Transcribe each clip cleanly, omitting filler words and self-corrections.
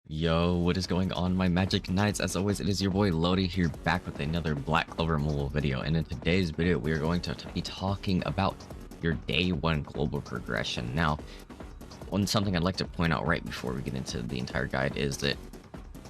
Yo, what is going on, my Magic Knights? As always, it is your boy Lodi here, back with another Black Clover mobile video. And in today's video, we are going to be talking about your day one global progression. Now, something I'd like to point out right before we get into the entire guide is that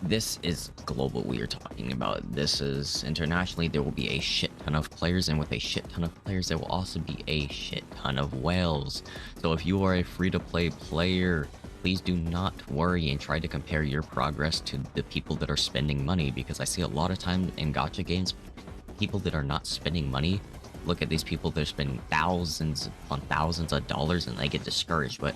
this is global we are talking about. This is internationally, there will be a shit ton of players, and with a shit ton of players, there will also be a shit ton of whales. So if you are a free-to-play player, please do not worry and try to compare your progress to the people that are spending money, because I see a lot of time in gacha games, people that are not spending money look at these people that are spending thousands upon thousands of dollars and they get discouraged. But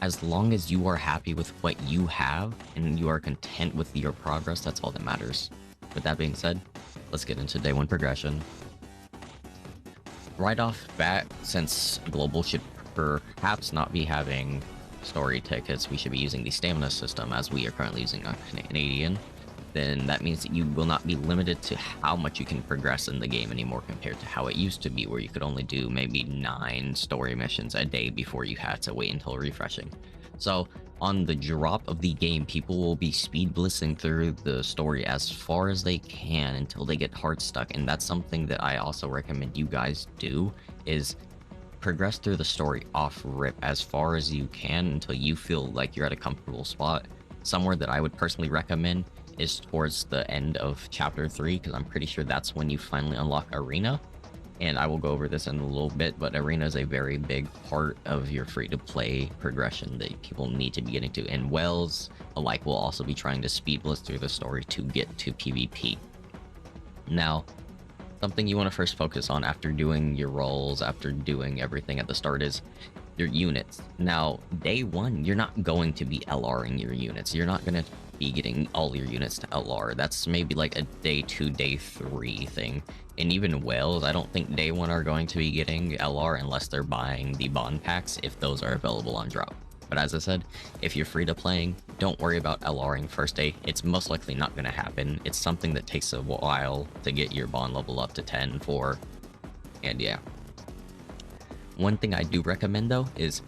as long as you are happy with what you have and you are content with your progress, that's all that matters. With that being said, let's get into day one progression. Right off bat, since global should perhaps not be having story tickets, we should be using the stamina system as we are currently using a Canadian. Then that means that you will not be limited to how much you can progress in the game anymore compared to how it used to be, where you could only do maybe 9 story missions a day before you had to wait until refreshing. So on the drop of the game, people will be speed blitzing through the story as far as they can until they get hard stuck. And that's something that I also recommend you guys do, is progress through the story off rip as far as you can until you feel like you're at a comfortable spot. Somewhere that I would personally recommend is towards the end of chapter 3, because I'm pretty sure that's when you finally unlock Arena. And I will go over this in a little bit, but Arena is a very big part of your free-to-play progression that people need to be getting to. And whales alike will also be trying to speed blitz through the story to get to PvP. Now, something you want to first focus on after doing your roles, after doing everything at the start, is your units. Now, day one, you're not going to be LRing your units. You're not going to be getting all your units to LR. That's maybe like a day 2, day 3 thing. And even whales, I don't think day 1 are going to be getting LR unless they're buying the bond packs, if those are available on drop. But as I said, if you're free to playing, don't worry about LRing first day. It's most likely not going to happen. It's something that takes a while to get your bond level up to 10 for, and yeah. One thing I do recommend though is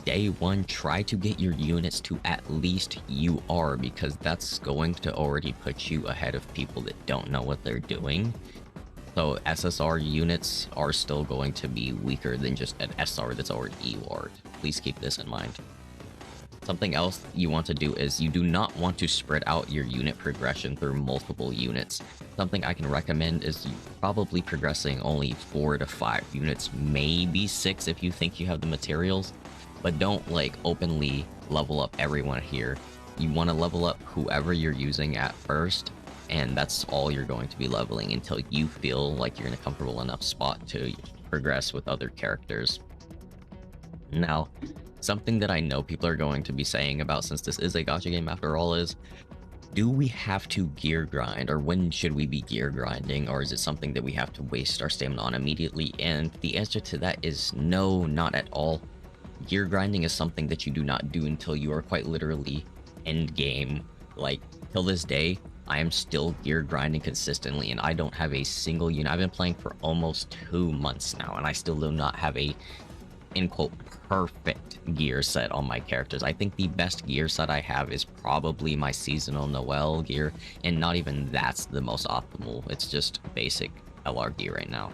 day 1, try to get your units to at least UR, because that's going to already put you ahead of people that don't know what they're doing. So SSR units are still going to be weaker than just an SR that's already UR'd. Please keep this in mind. Something else you want to do is you do not want to spread out your unit progression through multiple units. Something I can recommend is probably progressing only 4 to 5 units, maybe 6 if you think you have the materials, but don't like openly level up everyone here. You want to level up whoever you're using at first, and that's all you're going to be leveling until you feel like you're in a comfortable enough spot to progress with other characters. Now, something that I know people are going to be saying about, since this is a gacha game after all, is do we have to gear grind, or when should we be gear grinding, or is it something that we have to waste our stamina on immediately? And the answer to that is no, not at all. Gear grinding is something that you do not do until you are quite literally end game. Like, till this day, I am still gear grinding consistently, and I don't have a single unit. I've been playing for almost 2 months now, and I still do not have a, in quote, perfect gear set on my characters. I think the best gear set I have is probably my seasonal Noel gear, and not even that's the most optimal. It's just basic LR gear right now.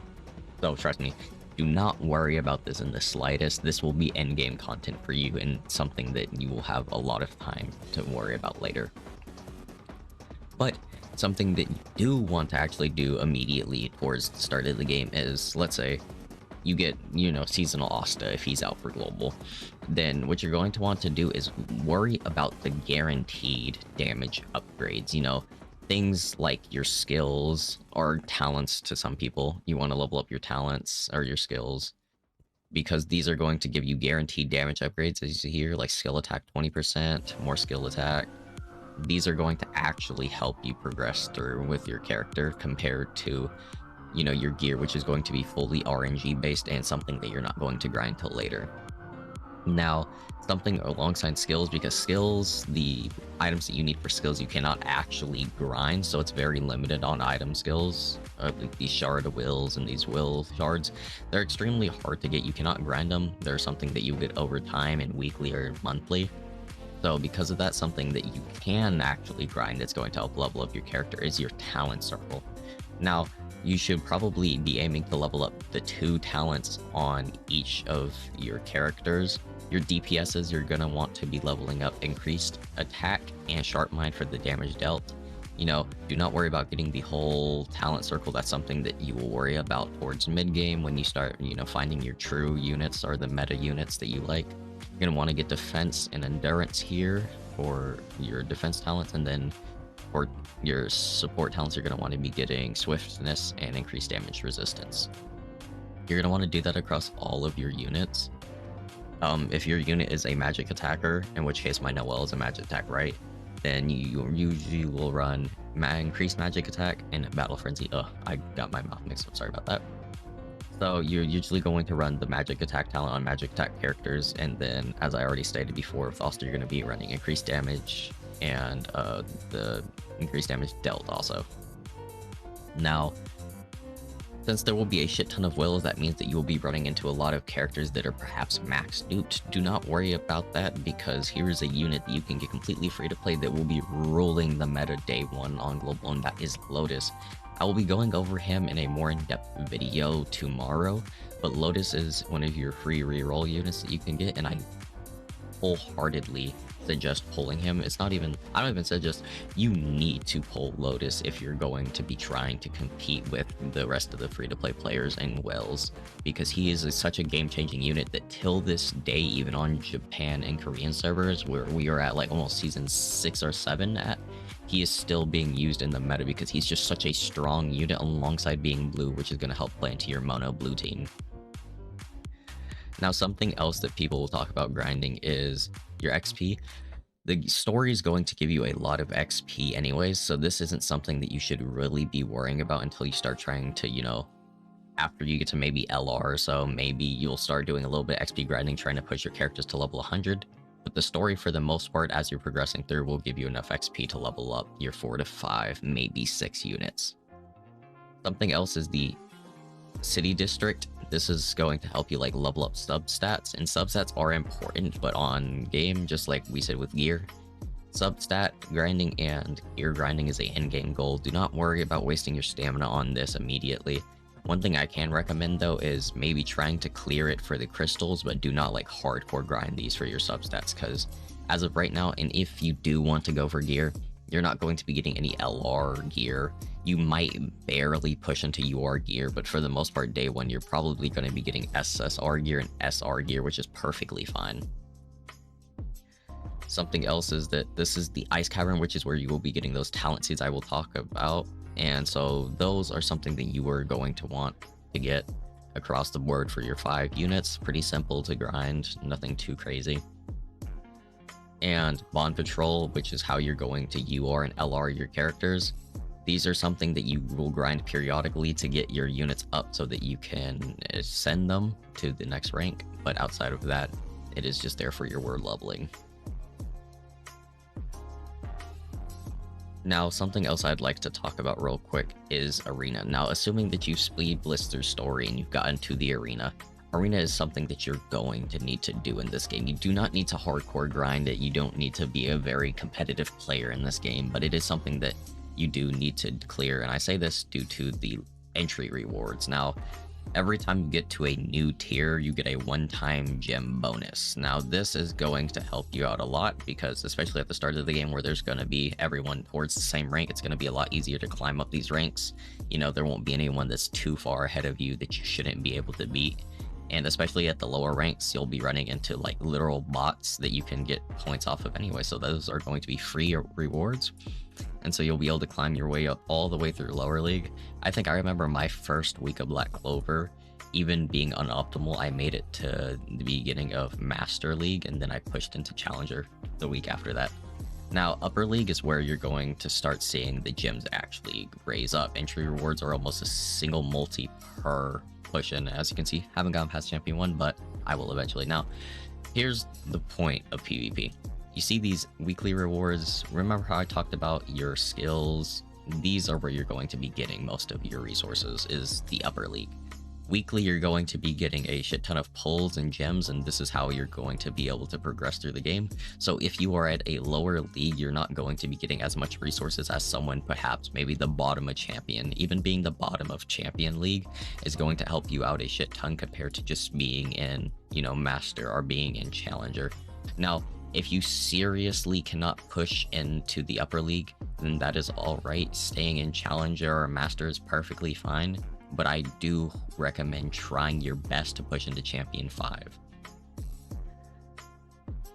So trust me, do not worry about this in the slightest. This will be endgame content for you, and something that you will have a lot of time to worry about later. But something that you do want to actually do immediately towards the start of the game is, let's say you get, seasonal Asta if he's out for global. Then what you're going to want to do is worry about the guaranteed damage upgrades. Things like your skills or talents. To some people, you want to level up your talents or your skills, because these are going to give you guaranteed damage upgrades, as you see here, like skill attack 20%, more skill attack. These are going to actually help you progress through with your character compared to, your gear, which is going to be fully RNG based and something that you're not going to grind till later. Now, something alongside skills, because skills, the items that you need for skills, you cannot actually grind, so it's very limited on item skills. Like these shard wills and these will shards, they're extremely hard to get. You cannot grind them. They're something that you get over time and weekly or monthly. So because of that, something that you can actually grind that's going to help level up your character is your talent circle. Now, you should probably be aiming to level up the 2 talents on each of your characters. Your DPSs, you're gonna want to be leveling up increased attack and sharp mind for the damage dealt. You know, do not worry about getting the whole talent circle. That's something that you will worry about towards mid game when you start, you know, finding your true units or the meta units that you like. You're gonna want to get defense and endurance here for your defense talents, and then for your support talents, you're gonna want to be getting swiftness and increased damage resistance. You're gonna want to do that across all of your units. If your unit is a magic attacker, in which case my Noelle is a magic attack, right? Then you usually will run increased magic attack and battle frenzy. I got my mouth mixed up, sorry about that. So you're usually going to run the magic attack talent on magic attack characters, and then, as I already stated before, with Foster, you're going to be running increased damage and the increased damage dealt also. Now, since there will be a shit ton of wills, that means that you will be running into a lot of characters that are perhaps max duped. Do not worry about that, because here is a unit that you can get completely free to play that will be ruling the meta day 1 on Global, and that is Lotus. I will be going over him in a more in-depth video tomorrow, but Lotus is one of your free reroll units that you can get, and I wholeheartedly suggest pulling him. It's not even, I don't even suggest, you need to pull Lotus if you're going to be trying to compete with the rest of the free-to-play players and Wells, because he is such a game-changing unit that till this day, even on Japan and Korean servers, where we are at like almost season 6 or 7 at, he is still being used in the meta because he's just such a strong unit alongside being blue, which is going to help play into your mono blue team. Now, something else that people will talk about grinding is your XP. The story is going to give you a lot of XP anyways, so this isn't something that you should really be worrying about until you start trying to, you know, after you get to maybe LR or so, maybe you'll start doing a little bit of XP grinding, trying to push your characters to level 100. But the story, for the most part, as you're progressing through, will give you enough XP to level up your 4 to 5, maybe 6 units. Something else is the city district. This is going to help you like level up substats, and substats are important, but on game, just like we said with gear, substat grinding and gear grinding is a in-game goal. Do not worry about wasting your stamina on this immediately. One thing I can recommend though is maybe trying to clear it for the crystals, but do not like hardcore grind these for your substats, because as of right now, and if you do want to go for gear, you're not going to be getting any LR gear. You might barely push into UR gear, but for the most part, day 1, you're probably going to be getting SSR gear and SR gear, which is perfectly fine. Something else is that this is the Ice Cavern, which is where you will be getting those talent seeds I will talk about. And so those are something that you are going to want to get across the board for your 5 units. Pretty simple to grind, nothing too crazy. And Bond Patrol, which is how you're going to UR and LR your characters. These are something that you will grind periodically to get your units up so that you can send them to the next rank. But outside of that, it is just there for your word leveling. Now, something else I'd like to talk about real quick is Arena. Now, assuming that you've speed Blister's story and you've gotten to the Arena, Arena is something that you're going to need to do in this game. You do not need to hardcore grind it. You don't need to be a very competitive player in this game, but it is something that you do need to clear. And I say this due to the entry rewards. Now, every time you get to a new tier, you get a one-time gem bonus. Now, this is going to help you out a lot because, especially at the start of the game where there's going to be everyone towards the same rank, it's going to be a lot easier to climb up these ranks. You know, there won't be anyone that's too far ahead of you that you shouldn't be able to beat. And especially at the lower ranks, you'll be running into like literal bots that you can get points off of anyway. So those are going to be free rewards. And so you'll be able to climb your way up all the way through lower league. I think I remember my first week of Black Clover, even being unoptimal, I made it to the beginning of Master League, and then I pushed into Challenger the week after that. Now, Upper League is where you're going to start seeing the gems actually raise up. Entry rewards are almost a single multi per push in. As you can see, haven't gotten past Champion 1, but I will eventually. Now, here's the point of PvP. You see these weekly rewards. Remember how I talked about your skills? These are where you're going to be getting most of your resources, is the Upper League. Weekly, you're going to be getting a shit ton of pulls and gems, and this is how you're going to be able to progress through the game. So if you are at a lower league, you're not going to be getting as much resources as someone perhaps maybe the bottom of champion. Even being the bottom of champion league is going to help you out a shit ton compared to just being in, you know, master or being in challenger. Now, if you seriously cannot push into the upper league, then that is all right. Staying in challenger or master is perfectly fine. But I do recommend trying your best to push into Champion 5.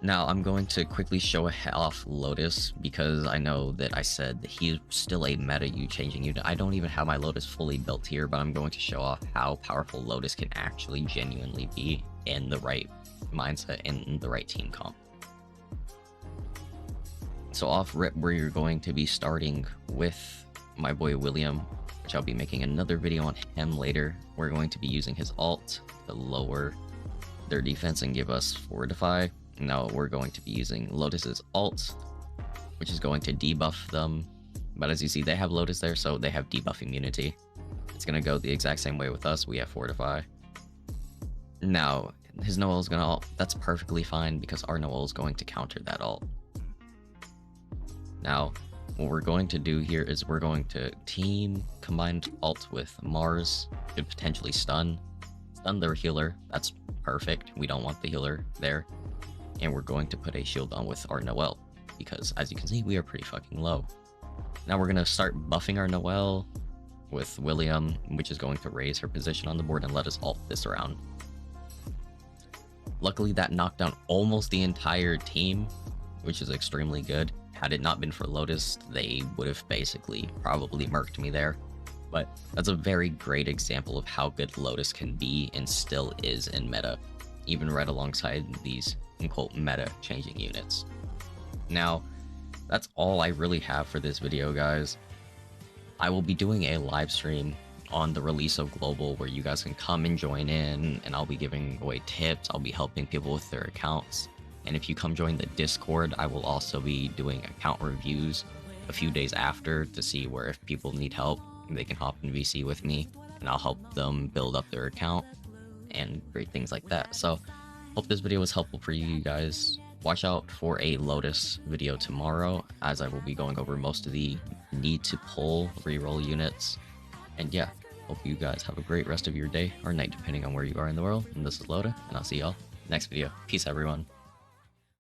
Now, I'm going to quickly show off Lotus, because I know that I said that he's still a meta changing unit. I don't even have my Lotus fully built here, but I'm going to show off how powerful Lotus can actually genuinely be in the right mindset and in the right team comp. So off rip, where you're going to be starting with my boy William, which I'll be making another video on him later. We're going to be using his ult to lower their defense and give us fortify. Now we're going to be using Lotus's ult, which is going to debuff them. But as you see, they have Lotus there, so they have debuff immunity. It's going to go the exact same way with us. We have fortify. Now, his Noel is going to ult. That's perfectly fine, because our Noel is going to counter that ult. Now, what we're going to do here is we're going to team combined ult with Mars. Could potentially stun their healer. That's perfect. We don't want the healer there. And we're going to put a shield on with our Noel, because as you can see, we are pretty fucking low. Now we're going to start buffing our Noel with William, which is going to raise her position on the board and let us ult this round. Luckily, that knocked down almost the entire team, which is extremely good. Had it not been for Lotus, they would have basically probably murked me there. But that's a very great example of how good Lotus can be and still is in meta, even right alongside these quote meta changing units. Now, that's all I really have for this video, guys. I will be doing a live stream on the release of Global where you guys can come and join in, and I'll be giving away tips. I'll be helping people with their accounts. And if you come join the Discord, I will also be doing account reviews a few days after to see where if people need help, they can hop in VC with me and I'll help them build up their account and great things like that. So hope this video was helpful for you guys. Watch out for a Lotus video tomorrow, as I will be going over most of the need to pull reroll units. And yeah, hope you guys have a great rest of your day or night, depending on where you are in the world. And this is Loda, and I'll see y'all next video. Peace, everyone.